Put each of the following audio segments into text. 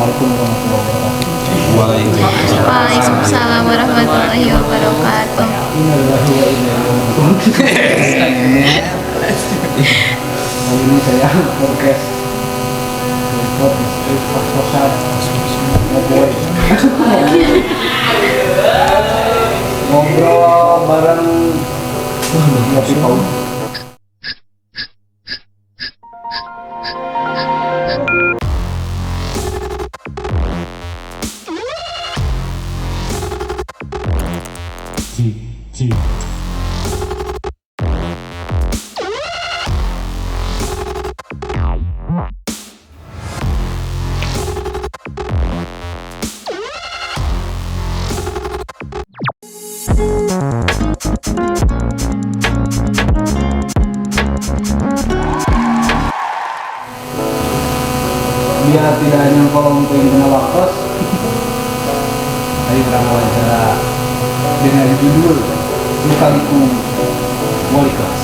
Assalamualaikum warahmatullahi wabarakatuh. Waalaikumsalam warahmatullahi wabarakatuh. Innalillahi wa inna ilaihi raji'un. Hari ini saya podcast kos-kosan ngobrol bareng ngopi paut. Biar tidak hanya kolom yang kena waktos, saya pernah wawancara dengan judul Lika-liku Wali Kelas.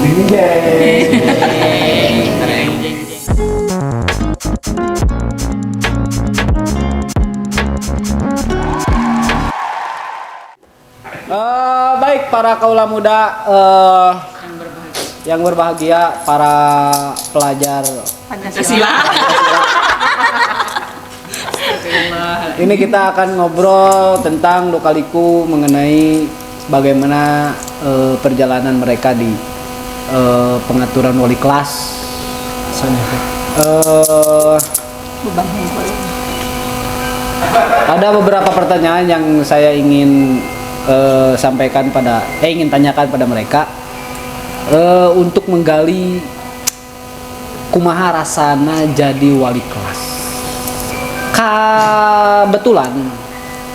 Ini baik para kaula muda yang berbahagia, para pelajar Pancasila. ini kita akan ngobrol tentang Lika-liku mengenai bagaimana perjalanan mereka di pengaturan wali kelas. Ada beberapa pertanyaan yang saya ingin sampaikan ingin tanyakan pada mereka untuk menggali kumaha rasana jadi wali kelas.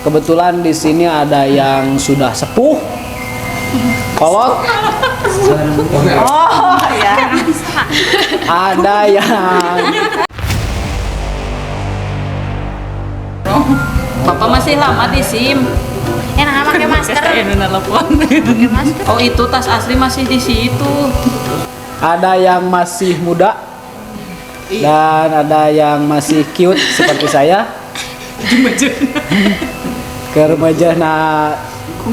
Kebetulan di sini ada yang sudah sepuh, kolot. Oh ya. Ada yang Bapak masih lama di SIM. Enak pakai masker. Telepon. Oh itu tas asli masih di situ. ada yang masih muda dan ada yang masih cute seperti saya. Ke remaja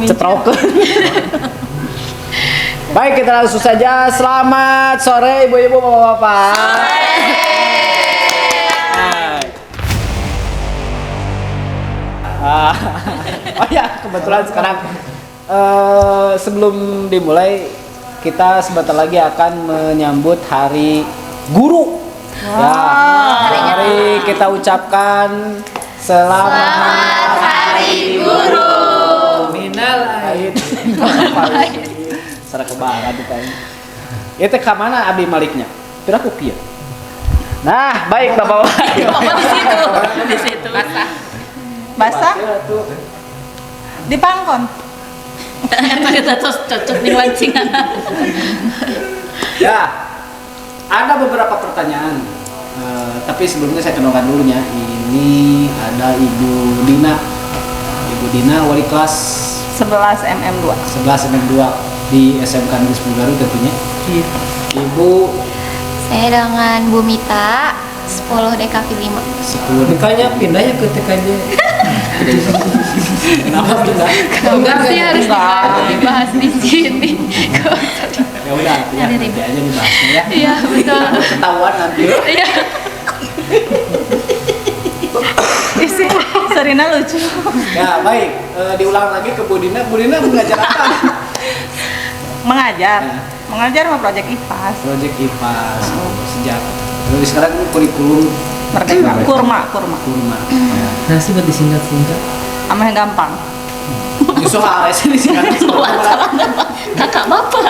cetrok. Baik, kita langsung saja. Selamat sore ibu-ibu, bapak-bapak. Oh ya, kebetulan sekarang sebelum dimulai kita sebentar lagi akan menyambut Hari Guru. Ya, mari kita ucapkan selamat Hari Guru. Minal aidin. Sareng kebaran itu kan. Itu ke mana Abi Maliknya? Kira kopi ya. Nah, baik Bapak-bapak. Bapak di situ. Basah di pangkon. Kita cocok nih lancingan. Ya, ada beberapa pertanyaan. Tapi sebelumnya saya kenalkan dulunya. Ini ada Ibu Dina. Ibu Dina wali kelas 11 MM2. 11 MM2 di SMK Negeri 10 Garut tentunya. Ibu Saya dengan Bu Mita 10 DKV 5. 10 TK-nya pindah ya ke TKJ. Kenapa pindah? Enggak sih harus dibahas di sini. Ya udah, ya nanti aja dibahasnya ya. Iya betul. Ketahuan nanti. Iya. Isi Sarina lucu. Ya baik, diulang lagi ke Bu Dina. Bu Dina mengajar apa? Mengajar sama proyek IPAS. Project IPAS sejak. Jadi sekarang ini kurikulum Merdeka. Kurma. kurma. Nah, sih buat disingkat singkat. Ama yang gampang. Justru harus ini sih kan. Kakak bapak.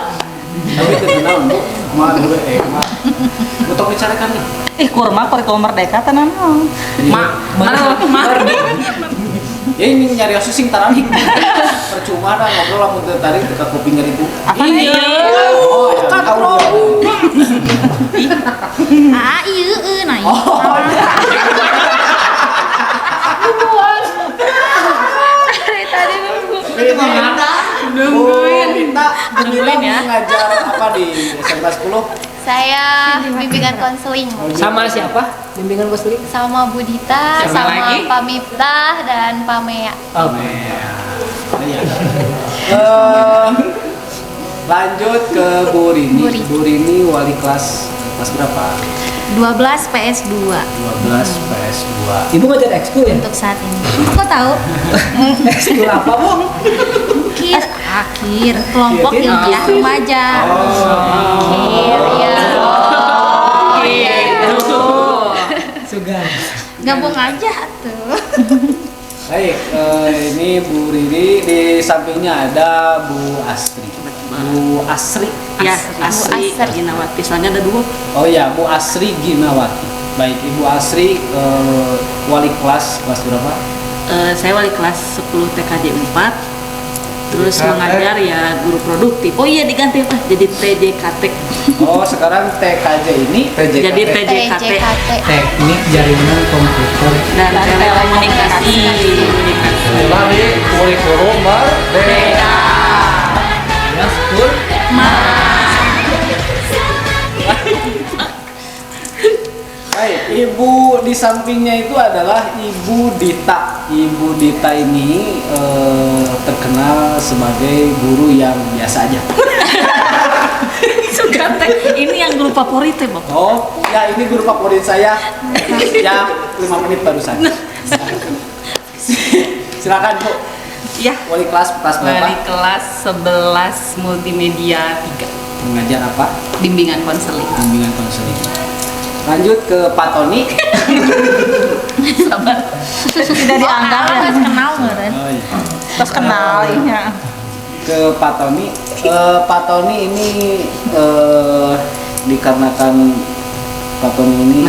Tapi terkenal Bu. Dulu untuk bicarakan nih. Kurma kurikulum merdeka tenan. Ya ini nyari susing tarani. Percuma dah ngobrol lamun teu tarik teu kuping itu. Apa nih? Oh, ya tahu. Iya nah. Oh, iya. Tadi nunggu. Nungguin. Dinta Nungguin ya. mengajar apa di SMA 10? Saya bimbingan konseling Sama siapa? Bimbingan konseling? sama Bu Dita, Siapa sama lagi? Pak Miftah dan Pak Mea. Oh, Iya. Lanjut ke Bu Rini. Bu Rini. Bu Rini wali kelas berapa? 12 PS2 12 PS2. Ibu ngajar ekskul ya? untuk saat ini. Kok tahu? Ekskul apa, Bu? Akhir kelompok Akhir. ilmiah remaja. Akhir ya. Oh, iya. Sugan. Gabung aja tuh. Baik, ini Bu Riri, di sampingnya ada Bu Astri. Bu Asri. Ya, Bu Asri Asri. Ginawati. Soalnya ada 2. Oh ya, Bu Asri Ginawati. Baik, Ibu Asri wali kelas berapa? Saya wali kelas 10 TKJ 4. Terus mengajar ya guru produktif. Oh iya diganti Pak, jadi TJKT. Oh, sekarang TKJ ini Jadi TJKT TJKT. Teknik jaringan komputer. dan telekomunikasi. Lari kurikulum merdeka. Ya, school. Baik, Ibu di sampingnya itu adalah Ibu Dita. Ibu Dita ini terkenal sebagai guru yang biasa aja. Suka teh. Ini yang guru favorit ya, Bang. Oh, ya ini guru favorit saya yang 5 menit barusan. Silakan Bu. Ya. Wali kelas berapa? Wali kelas 11 multimedia 3. Mengajar apa? Bimbingan konseling. Bimbingan konseling. Lanjut ke Pak Tony. Sabar. Tidak dianggap ya. Kenal meureun. Oh, iya. Terus kenal ya. Ke Pak Tony. Pak Tony ini dikarenakan Pak Tony ini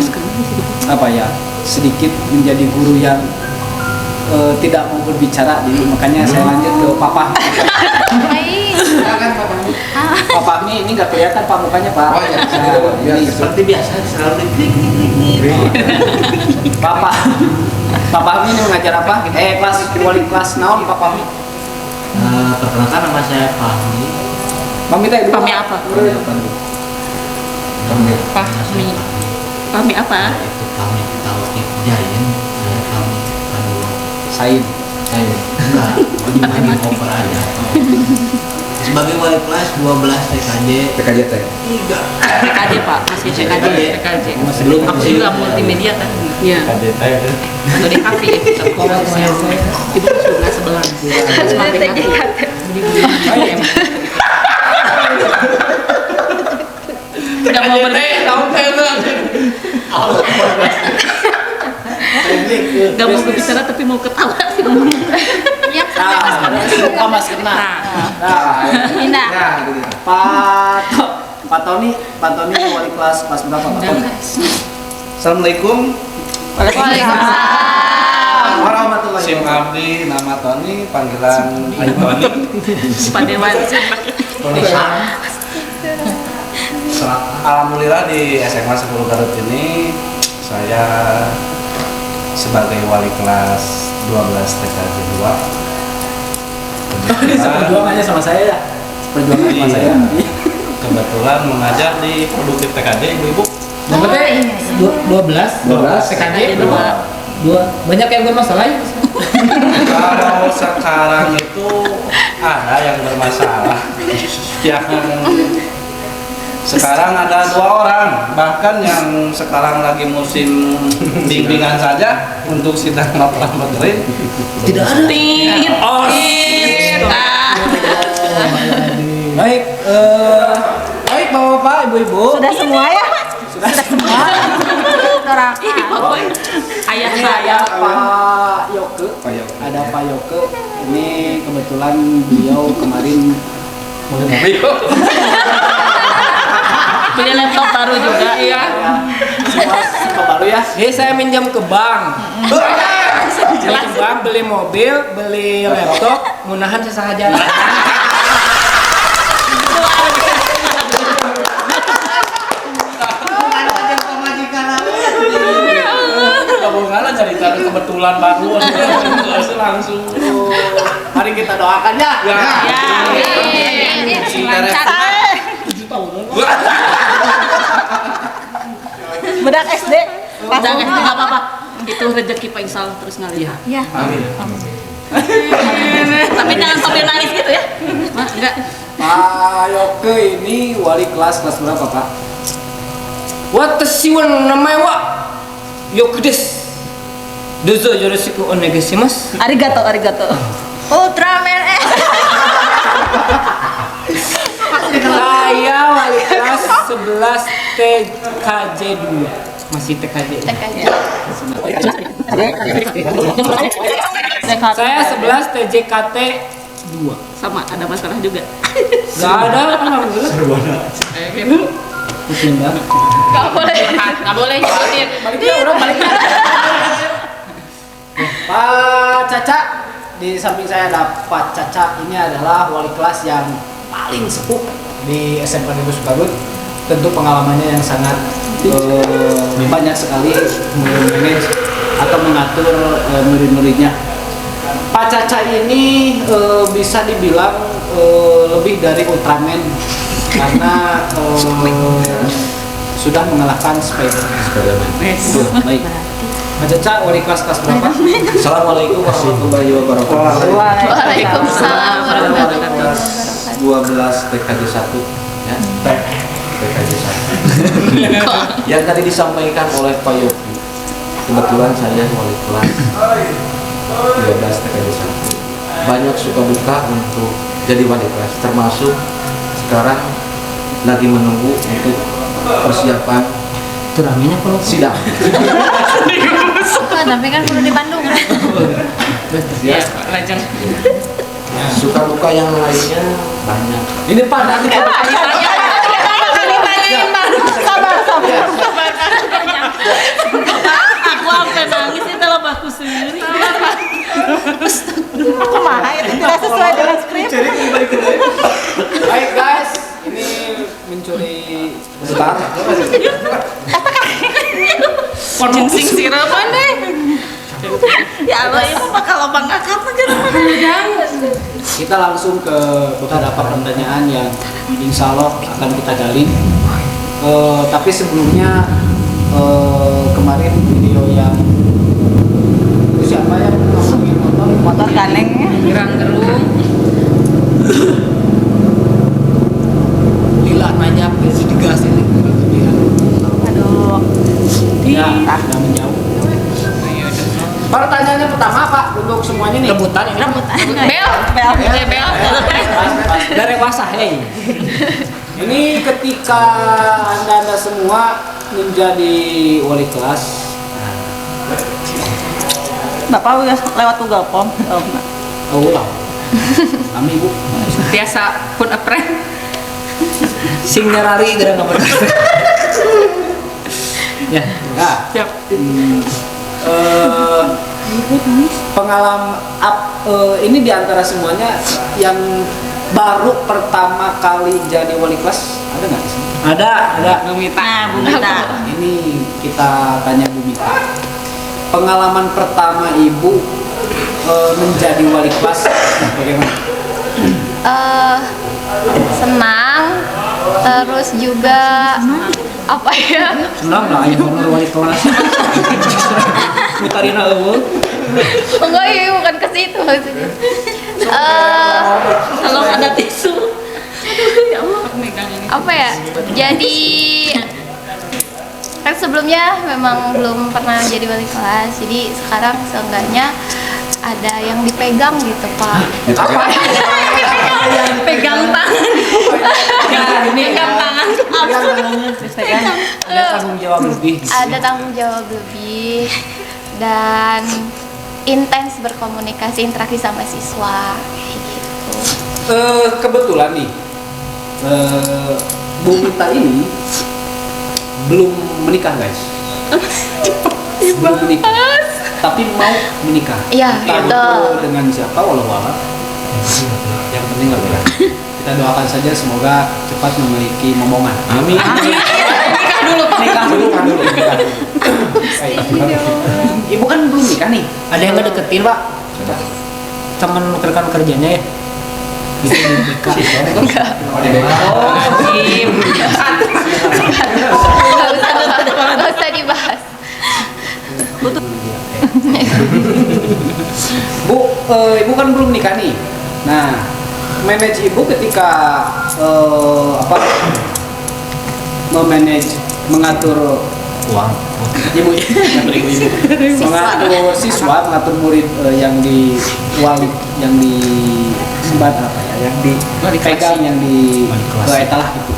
apa ya, sedikit menjadi guru yang tidak mau berbicara, jadi makanya saya lanjut ke Papa. Baik. Silakan Pak Fahmi. Pak Fahmi ini nggak kelihatan Pak mukanya Pak. Oh, iya. Nah, ini Seperti biasa selalu diklik. Papa. Pak Fahmi ini mengajar apa? Kelas wali kelas naon Pak Fahmi? Perkenalkan nama saya Fahmi. Fahmi teh dulu. Fahmi apa? Fahmi. Fahmi apa? Itu Fahmi Tauhid Jain. Saya Fahmi Aduh. Said. Saya enggak bagi over aja. Sebagai wali kelas 12 TKJ. TKJ teh. 3. TKJ Pak, masih TKJ. TKJ. Belum Aku juga multimedia kan? Iya. TKJ teh. Atau di kafe ya, kita komersial. Ibu sudah sebelah. Sebagai TJKT. Gak mau Gak mau berbicara tapi mau ketawa. Ya, Suka Mas kena. Nah, Indah. Pak Tony wali kelas berapa Pak Tony? Assalamualaikum. Waalaikumsalam. Warahmatullahi Sim wabarakatuh. Abdi, nama Tony, panggilan Ayu Tony. Pak Dewan. Alhamdulillah di SMA 10 Garut ini saya sebagai wali kelas 12 TKJ 2. Ini seperjuangannya sama saya ya. Seperjuangan sama Iya. saya. Kebetulan mengajar di produktif TKJ ibu-ibu. Berapa teh? 12 TKJ. 2. Banyak yang bermasalah ya? Kalau sekarang itu ada yang bermasalah. Yang sekarang ada 2 orang, bahkan yang sekarang lagi musim bimbingan saja untuk sidang laporan materai Tidak ada. Baik, baik Bapak-bapak, Ibu-ibu. Sudah semua ya? Sudah semua. Ayah Ini saya. ada Pak Yoke. Ada Pak Yoke. Ini kebetulan beliau kemarin Beli laptop baru juga. Iya. semua baru ya. Saya minjam ke bank. Jelas bank beli mobil, beli laptop, munahan sesahaja. gabungan cerita kebetulan baru langsung. Mari kita doakan ya. Ya. Ya. Lancar. 7 tahun. Bedak SD. Jangan nggak apa-apa. Itu rezeki Pak Insya Allah terus ngalir. Ya. Amin. Tapi jangan sampai nangis gitu ya. Mak, enggak. Pak Yoke ini wali kelas berapa Pak? Watashi wa namae wa Yoke desu. Dozo yoroshiku onegaishimasu. Arigato. Ultraman Saya wali kelas 11 TKJ 2. Masih TKJ. Saya 11 TJKT 2. Sama ada masalah juga. Gak ada, alhamdulillah. Pindah. Nggak boleh nyebutin. Baliknya orang baliknya. Pak Caca, di samping saya ada Pak Caca. Ini adalah wali kelas yang paling sepuh di SMP Negeri Sugarut. Tentu pengalamannya yang sangat banyak sekali memanage atau mengatur murid-muridnya. Pak Caca ini bisa dibilang lebih dari Ultraman karena sudah mengalahkan Spider-Man. Baik. Pak Caca wali kelas berapa? Assalamualaikum warahmatullahi wabarakatuh. Waalaikumsalam warahmatullahi Kelas wabarakatuh. 12 TKJ 1 ya. TKJ 1. Yang tadi disampaikan oleh Pak Yogi. Kebetulan saya wali kelas 12 TKJ 1. Banyak suka duka untuk jadi wali kelas, termasuk sekarang lagi menunggu untuk persiapan Turaminya kalau sidang. Tapi kan perlu di Bandung. Ya, lanjut. Suka duka yang lainnya banyak. ini Pak nanti Aku sampai nangis itu loh aku sendiri. Aku mah itu tidak sesuai dengan skrip. Baik guys, ini mencuri sebentar. Jingsing sirapan deh. Ya Allah, itu bakal lobang akap aja. Kita langsung ke beberapa pertanyaan yang insya Allah akan kita gali. Tapi sebelumnya kemarin video yang itu siapa yang ngomongin Motor ganengnya. Gerang gerung. Lila nanya besi digas ini. Aduh. Ya, sudah menjauh. Pertanyaannya pertama Pak untuk semuanya nih. Rebutan ini. Bel. Bel. Dari basah, hey. Ini ketika anda semua menjadi wali kelas. Bapak udah lewat Google Form. Oh, lah. Kami Bu. Biasa pun apren. Sing nyarari gara nggak berkata. Ya, nah, Siap. pengalaman ini diantara semuanya yang baru pertama kali jadi wali kelas ada nggak sih? Ada. Bumita. Bumita. Ini kita tanya Bu Mita. Pengalaman pertama Ibu menjadi wali kelas bagaimana? Senang, terus juga apa ya? Senang lah, Ibu wali kelas. Putarin eueuh. Enggak, ya bukan ke situ maksudnya. Kalau ada tisu. Aduh, ya Allah, aku megang ini. Apa ya? Jadi kan sebelumnya memang belum pernah jadi wali kelas, jadi sekarang seenggaknya ada yang dipegang gitu Pak. Apa? Pegang tangan. Pegang tangan. Ada tanggung jawab lebih. Ada tanggung jawab lebih dan intens berkomunikasi interaksi sama siswa kayak gitu. Kebetulan nih Bu Mita ini belum menikah guys. Belum menikah, tapi mau menikah. Iya, Entah betul. itu dengan siapa walau alam. Yang penting nggak berat. Kita doakan saja semoga cepat memiliki momongan. Amin. Nikah dulu. Baik. Ibu kan belum nikah nih. Ada yang ngedeketin Pak? Teman rekan kerjanya ya? Bisa nikah. Nggak usah ibu kan belum nikah nih. Nah, manage ibu ketika apa? Memanage, mengatur Uang. ibu, mengatur siswa, mengatur murid yang di wali, yang di sebat apa ya, yang dipegang, yang di Wali kelas. etalah gitu.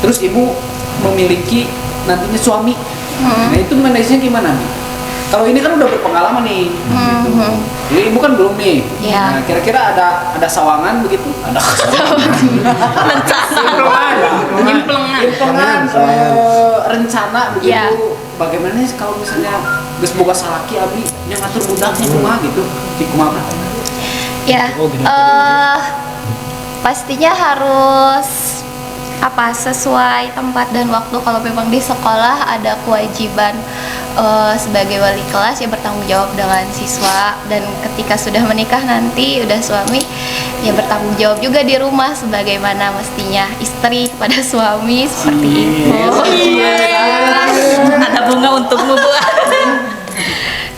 Terus ibu memiliki nantinya suami. Nah itu manajenya gimana nih? Kalau ini kan udah berpengalaman nih. Gitu. Jadi ibu kan belum nih. Iya. Nah kira-kira ada sawangan begitu? Ada Implengan, rencana begitu. Iya. Bagaimana sih kalau misalnya geus boga salaki abi yang ngatur budaknya kumaha gitu? Di kumaha? Ya, pastinya harus sesuai tempat dan waktu. Kalau memang di sekolah ada kewajiban sebagai wali kelas ya bertanggung jawab dengan siswa, dan ketika sudah menikah nanti udah suami ya bertanggung jawab juga di rumah sebagaimana mestinya istri pada suami seperti itu. Ada bunga untukmu, Bu.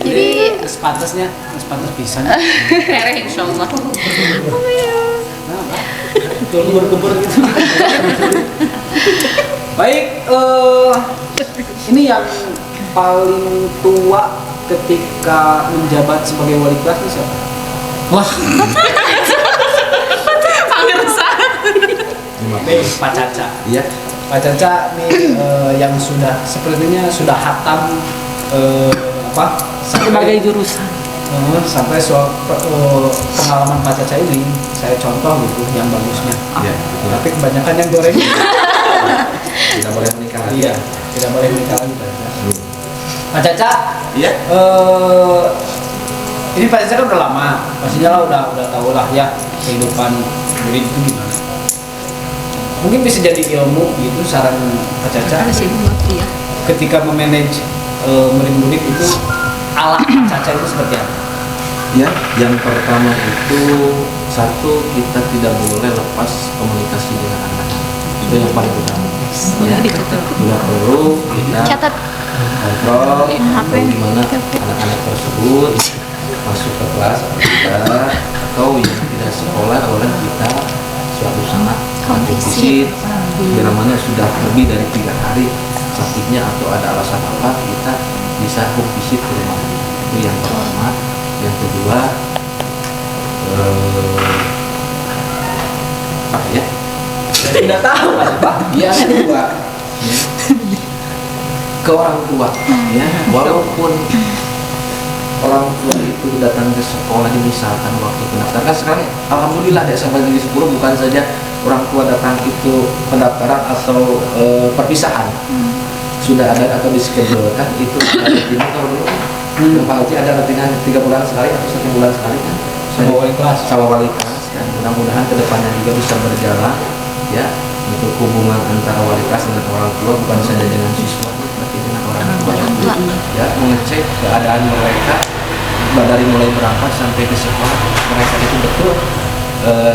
Jadi Sepantas pisan. Hereh insyaallah. Gebur-gebur gitu. Baik, ini yang paling tua ketika menjabat sebagai wali kelas ini siapa? Wah, Pak Caca. Iya. Pak Caca nih yang sepertinya sudah hatam Sebagai jurusan. sampai pengalaman Pak Caca ini saya contoh gitu yang bagusnya. Iya, betul. Tapi kebanyakan yang goreng. Tidak boleh menikah lagi. Iya, tidak boleh menikah lagi Pak Caca. Pak Caca, Iya. ini Pak Caca kan udah lama, pastinya lah udah tahu lah ya kehidupan murid itu gimana. Mungkin bisa jadi ilmu gitu saran Pak Caca Ya. ketika memanage murid-murid itu ala Pak Caca itu seperti apa? Ya, yang pertama itu satu, kita tidak boleh lepas komunikasi dengan anak. Itu yang paling utama. Ya, tidak perlu kita catat kontrol bagaimana anak-anak tersebut masuk ke kelas atau yang tidak sekolah oleh kita suatu saat visit bila mana sudah lebih dari 3 hari sakitnya atau ada alasan apa, kita bisa visit ke rumah. Itu yang pertama. Yang kedua, apa ya? Tidak tahu Pak. Yang kedua, ya, ke orang tua, ya, walaupun orang tua itu datang ke sekolah misalkan waktu pendaftaran, kan sekarang alhamdulillah di SMA Negeri 10 bukan saja orang tua datang itu pendaftaran atau perpisahan, sudah ada atau dischedulekan itu ada rutin. Kalau dulu Pak Haji ada rutingan 3 bulan sekali atau 1 bulan sekali kan Sama wali kelas. sama wali kelas, dan mudah-mudahan kedepannya juga bisa berjalan ya untuk hubungan antara wali kelas dengan orang tua, bukan saja dengan siswa tapi dengan orang tua ya, mengecek keadaan mereka dari mulai berangkat sampai ke sekolah, mereka itu betul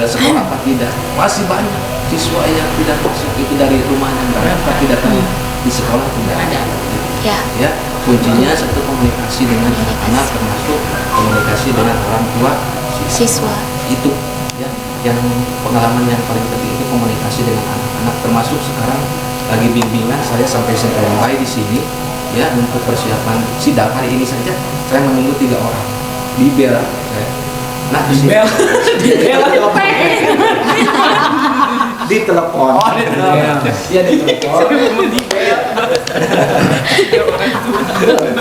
sekolah apa tidak. Masih banyak siswa yang tidak masuk itu dari rumahnya berangkat tidak tahu di sekolah tidak ada. ya. Ya, kuncinya satu komunikasi dengan anak-anak, termasuk komunikasi dengan orang tua Siswa. itu ya, yang pengalaman yang paling penting itu komunikasi dengan anak-anak, termasuk sekarang lagi bimbingan saya sampai standby di sini ya untuk persiapan sidang hari ini saja saya menunggu 3 orang di bel ya. Nah di sini di telepon. Oh, di telepon. Iya di telepon.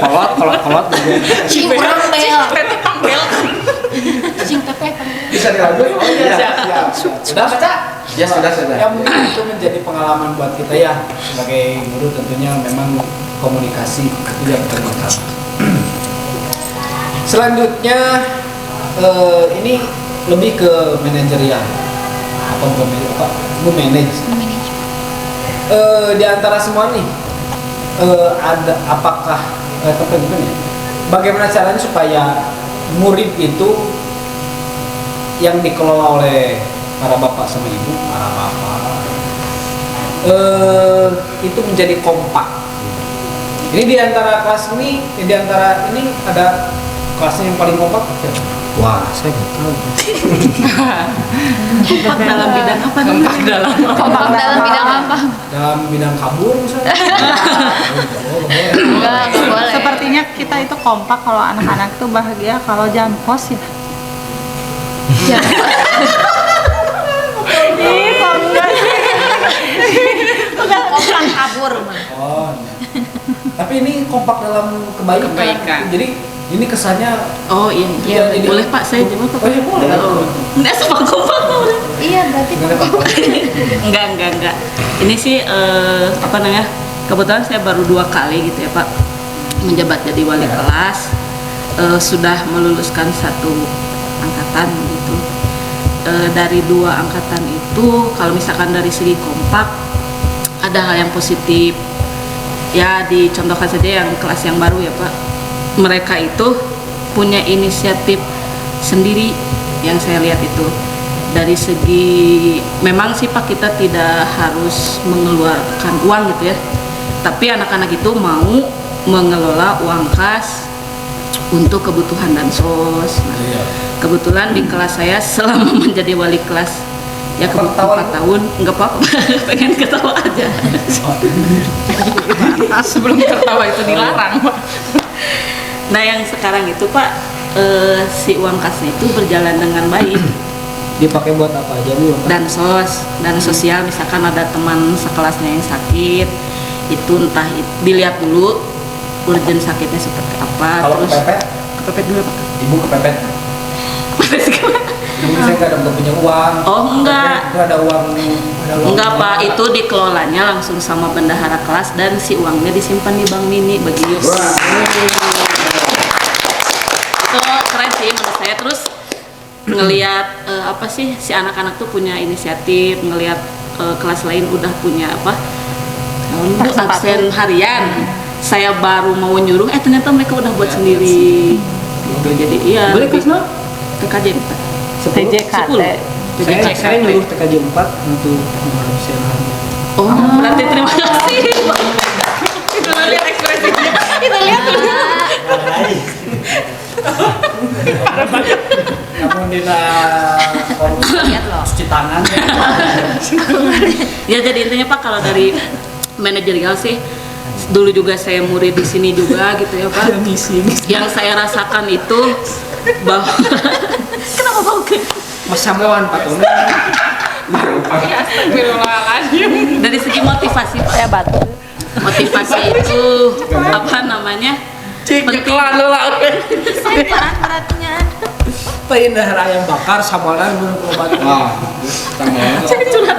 Kolot. Cing orang bel. Cing tepe. Bisa dilanjut? Oh iya, siap. Sudah Pak Caca? Ya sudah. Yang mungkin itu menjadi pengalaman buat kita ya sebagai guru, tentunya memang komunikasi itu yang paling utama. Selanjutnya ini lebih ke manajerial manage. Di antara semua nih ada apakah gimana ya? Bagaimana caranya supaya murid itu yang dikelola oleh para bapak sama ibu, itu menjadi kompak. Ini di antara kelas ini, di antara ini ada kelasnya yang paling kompak. Wah, saya nggak tahu. Kompak dalam bidang apa? Kompak dalam Kompak dalam bidang apa? Dalam bidang kabur misalnya. Enggak boleh. Sepertinya kita itu kompak kalau anak-anak tuh bahagia kalau jam kos ya. Ya. Ih, kok enggak sih? Kompak kabur mah. Oh. Tapi ini kompak dalam kebaikan. Jadi ini kesannya Oh iya, Iya, jadi- boleh Pak, saya jemput Pak. Oh iya boleh. Enggak sama kompak boleh. Iya, berarti Enggak. Ini sih apa namanya? Kebetulan saya baru 2 kali gitu ya Pak menjabat jadi wali kelas. Sudah meluluskan 1 angkatan gitu. Dari 2 angkatan itu kalau misalkan dari segi kompak ada hal yang positif. Ya dicontohkan saja yang kelas yang baru ya Pak. Mereka itu punya inisiatif sendiri yang saya lihat itu. Dari segi memang sih Pak kita tidak harus mengeluarkan uang gitu ya, tapi anak-anak itu mau mengelola uang kas untuk kebutuhan dansos. Nah, kebetulan di kelas saya selama menjadi wali kelas ya Apa, 4 tahun nggak apa-apa pengen ketawa aja. Sebelum tertawa itu dilarang Pak. Nah yang sekarang itu Pak si uang kasnya itu berjalan dengan baik. Dipakai buat apa aja Bu? Dan sosial misalkan ada teman sekelasnya yang sakit itu entah dilihat dulu urgen sakitnya seperti apa. Kalau terus kepepet, kepepet dulu Pak. Ibu kepepet. Ibu saya nggak punya uang. Oh enggak. Itu ada uang. Enggak Pak, itu dikelolanya langsung sama bendahara kelas dan si uangnya disimpan di bank mini begitu. Itu keren sih menurut saya. Terus ngelihat apa sih si anak-anak tuh punya inisiatif, ngelihat kelas lain udah punya apa absen harian. Saya baru mau nyuruh, ternyata mereka udah buat sendiri. Gitu. Jadi iya. Boleh kelas no? TKJ Pak. TJKT. Saya nyuruh TKJ 4 untuk menghabiskan hari. Oh, berarti terima kasih. Kita lihat ekspresinya. Kita lihat dulu. Namun dina cuci tangan ya. Ya jadi intinya Pak kalau dari manajerial sih dulu juga saya murid di sini juga gitu ya Pak. Yang saya rasakan itu bahwa kenapa bau Mas Samuan Pak Tony. dari segi motivasi Pak. Saya batu. Motivasi itu apa namanya? Penting. beratnya. Pindah ayam bakar samaran belum obat. Wah, Saya curhat.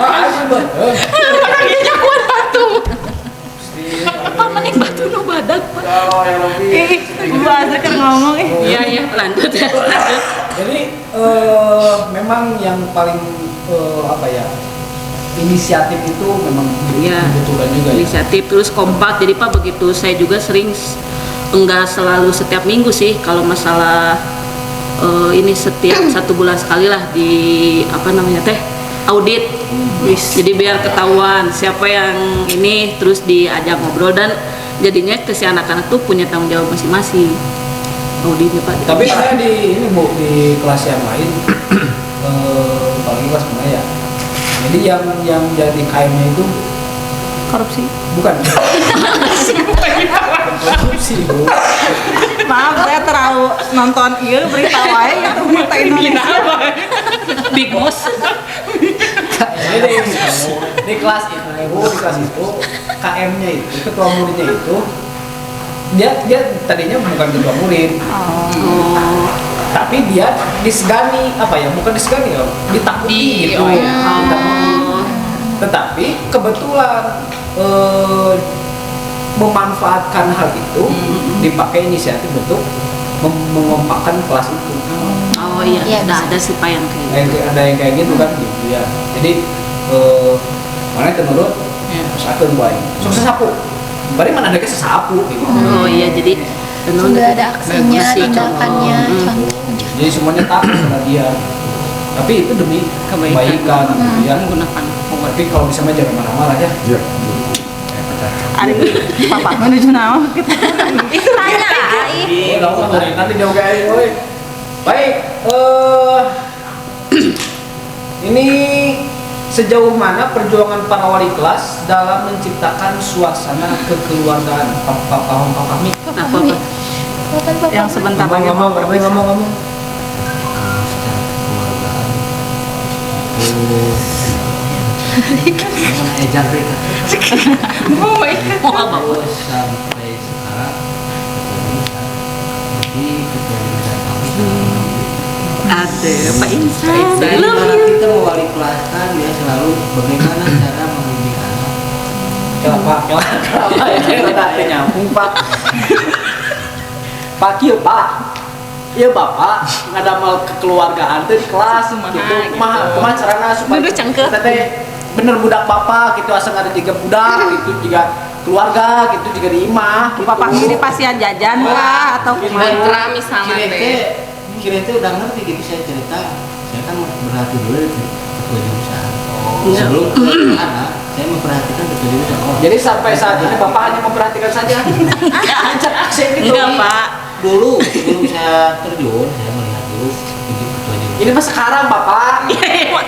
Orangnya kuat batu. Apa mending batu nu badak Pak? Kalau yang lebih Bu Azri kan ngomong Iya lanjut ya. Lanjut. Jadi memang yang paling apa ya, inisiatif itu memang Iya. dibutuhkan juga ya. Inisiatif terus kompak. Jadi Pak begitu saya juga sering enggak selalu setiap minggu sih kalau masalah ini setiap 1 bulan sekali lah di apa namanya teh audit. Jadi biar ketahuan siapa yang ini terus diajak ngobrol dan jadinya ke si anak-anak tuh punya tanggung jawab masing-masing. Auditnya Pak. Tapi saya di ini Bu di kelas yang lain paling kelas mana ya. Jadi yang jadi KM-nya itu korupsi. bukan korupsi Bu. Maaf, saya terlalu nonton iya berita wae gitu berita Indonesia. Big Boss. Jadi di kelas itu Bu, di kelas itu KM-nya itu ketua muridnya itu dia tadinya bukan ketua murid. Oh. Tapi dia disegani apa ya, bukan disegani ya, ditakuti gitu ya. Oh. Tetapi kebetulan memanfaatkan hal itu dipakai inisiatif untuk mengompakkan kelas itu. Oh iya, Iya, udah bisa. ada sih Pak yang kayak gitu. Ada yang kayak gitu kan gitu ya. Jadi mana itu menurut usahakan baik sukses sapu bari mana ada sesapu gitu. Oh iya, jadi Sudah ada aksinya, tindakannya, contoh. Jadi semuanya takut sama dia. Tapi itu demi kebaikan gitu ya. menggunakan Tapi kalau bisa mah jangan marah-marah ya. Iya. Ada papa menuju nama kita. Tanya, Ai. Nanti jauh kayak woy. Baik, ini sejauh mana perjuangan para wali kelas dalam menciptakan suasana kekeluargaan? Paham Mi? Apa? Yang sebentar lagi mau berpisah. ngomong. Jangan ejar mereka. Mau apa? Terus sampai sekarang jadi ketua jurusan kami Ada Pak Insan. jadi kalau kita mewali kelas kan ya selalu bagaimana cara membimbing anak. Kenapa ini tak nyambung Pak? Pak kieu Pak. Iya Bapak, ngadamal kekeluargaan teh di kelas gitu. Kumaha carana supaya Dudu cengkeh. teh bener budak Bapak gitu asal ada 3 budak gitu juga keluarga gitu juga di imah. Bapak kiri pasian jajan kah atau Kontra misalnya Kira itu udah ngerti gitu saya cerita. Saya kan berarti dulu di ketua jurusan. Iya. Sebelum ke anak, saya memperhatikan ketua jurusan. Oh, Jadi sampai saat ini Bapak hanya memperhatikan saja. Ajak aksen gitu. Enggak, Pak. dulu sebelum saya terjun, saya melihat dulu di ketua jurusan. Ini mah sekarang Bapak.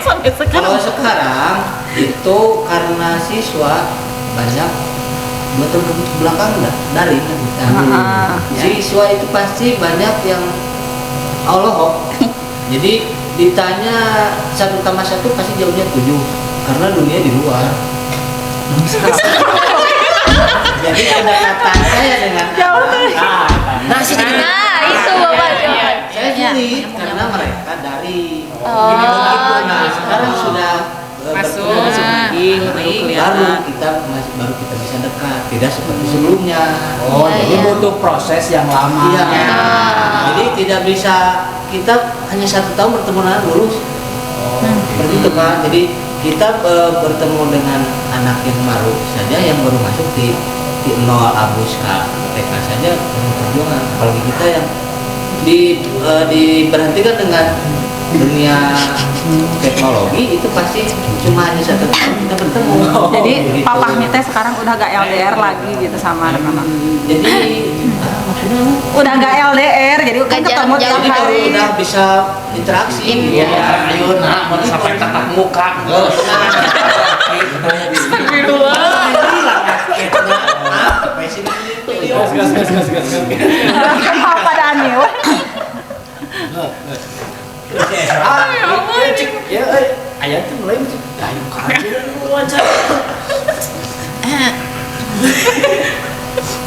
Sampai sekarang. Kalau sekarang itu karena siswa banyak 2 tahun ke belakang daring kan. Siswa itu pasti banyak yang Allah. Jadi ditanya satu tambah satu pasti jauhnya 7 karena dunia di luar. Jadi ada kata saya dengan Nah, itu Bapak. saya sulit karena mereka dari Oh, jadi begitu. Nah gitu. sekarang sudah Masuk lagi baru kita bisa dekat, tidak seperti sebelumnya. Oh, Iya, jadi iya. butuh proses yang lama. Iya. Jadi tidak bisa kita hanya 1 tahun bertemu dengan lulus. Seperti itu kan. Jadi kita bertemu dengan anak yang baru saja yang baru masuk di 0 abus ke TK saja perjuangan. Apalagi kita yang diberhentikan dengan dunia teknologi itu pasti cuma hanya 1 tahun kita bertemu. Jadi Begitu. papahnya teh sekarang udah gak LDR lagi gitu sama anak-anak. Jadi maksudnya Udah gak LDR, jadi kan Gak ketemu tiap jarak-jarak. hari. udah bisa interaksi. Iya. Ayo nah, mau sampai tatap muka. Kenapa pada aneh? Ya, ayah tuh mulai macam kayu kayu wajar.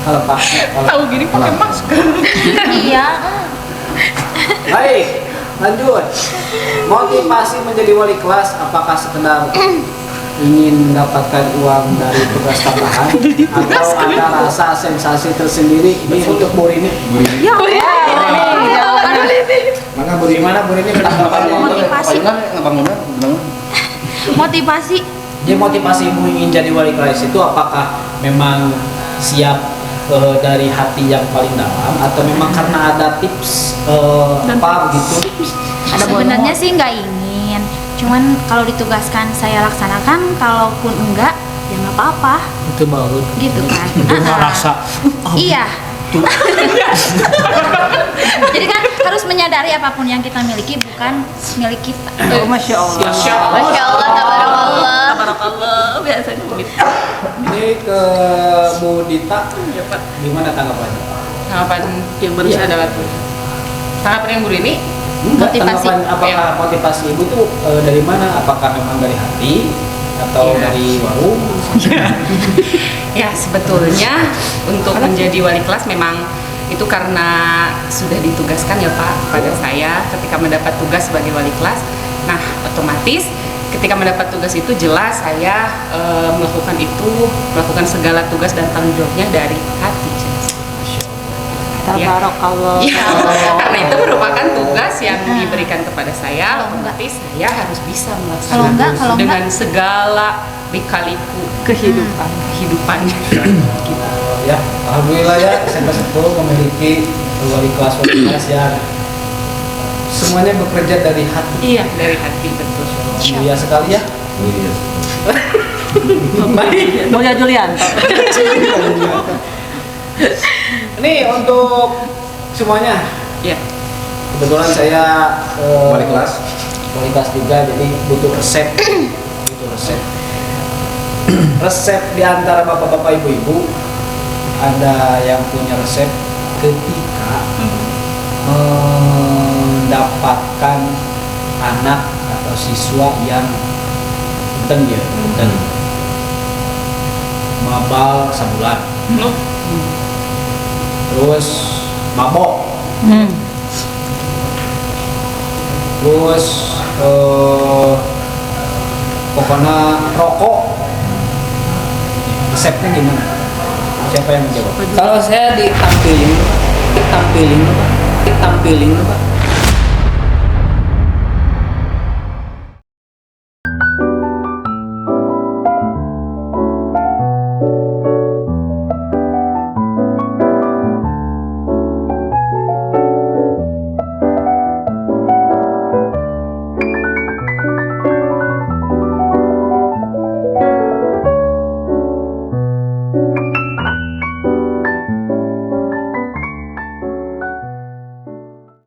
Kalau Pak, Tahu gini pakai masker. Iya. baik, lanjut. Motivasi menjadi wali kelas apakah sekedar ingin mendapatkan uang dari tugas tambahan atau ada rasa sensasi tersendiri? Ini untuk Bu Rini. Ya, ini jawaban. Mana Bu Rini? Mana Bu Rini? Motivasi. Motivasi. Jadi motivasi Ibu ingin jadi wali kelas itu apakah memang siap dari hati yang paling dalam atau memang karena ada tips apa begitu? Sebenarnya sih nggak ingin. Cuman kalau ditugaskan saya laksanakan, kalaupun enggak ya nggak apa-apa. Itu baru. Gitu kan. Rasa. Iya. Jadi kan harus menyadari apapun yang kita miliki bukan milik kita. Oh, Masya Allah. Masya Allah, tabarakallah. Tabarakallah biasanya begitu. Ini ke Bu Dita, gimana tanggapannya? Tanggapan yang baru saya dapat. Tanggapan yang baru ini Motivasi. Tanggapan apakah motivasi Ibu tuh dari mana? Apakah memang dari hati atau Iya. dari warung? ya sebetulnya untuk menjadi wali kelas memang itu karena sudah ditugaskan ya Pak pada saya ketika mendapat tugas sebagai wali kelas. Nah otomatis ketika mendapat tugas itu jelas saya melakukan segala tugas dan tanggung jawabnya dari hati. Tabarakallah. Ya, karena itu merupakan tugas yang diberikan kepada saya, otomatis saya harus bisa Kalau enggak, melaksanakan dengan segala lika-liku kehidupan. Gitu. Ya, alhamdulillah ya SMP 10 memiliki wali kelas yang semuanya bekerja dari hati. Iya, dari hati betul. Mulia sekali ya. Baik. Mulia Julianto. Ini untuk semuanya. Iya. kebetulan saya Wali kelas. wali kelas juga, jadi butuh resep. Resep di antara bapak-bapak ibu-ibu ada yang punya resep ketika mendapatkan anak atau siswa yang mabal sebulan, terus mabok, terus pokoknya rokok. Resepnya gimana? Siapa yang menjawab? Kalau saya ditampilin Pak.